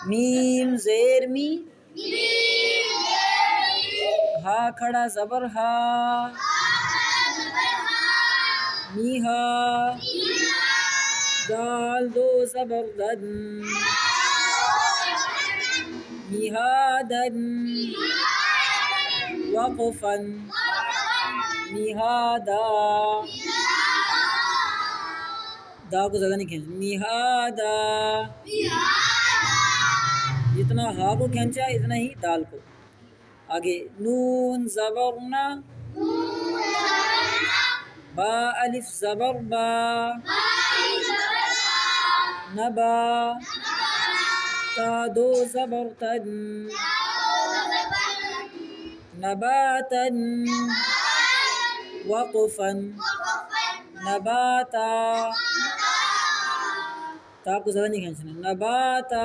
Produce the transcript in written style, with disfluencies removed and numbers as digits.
Meme ज़ेर मी, हा खड़ा ज़बर हा, मीहा, दाल दो ज़बर दन, मिहादन, वक़फ़न, मिहादा, दा को ज़्यादा नहीं खींचना, मिहादा, जितना हा को खींचा इतना ही दाल को। आगे नून ज़बर ना, बा अलिफ ज़बर बा, नबा, ता दो ज़बर तन, नबातन, वक़फ़न, नबाता, ता को ज़्यादा नहीं खींचना, नबाता।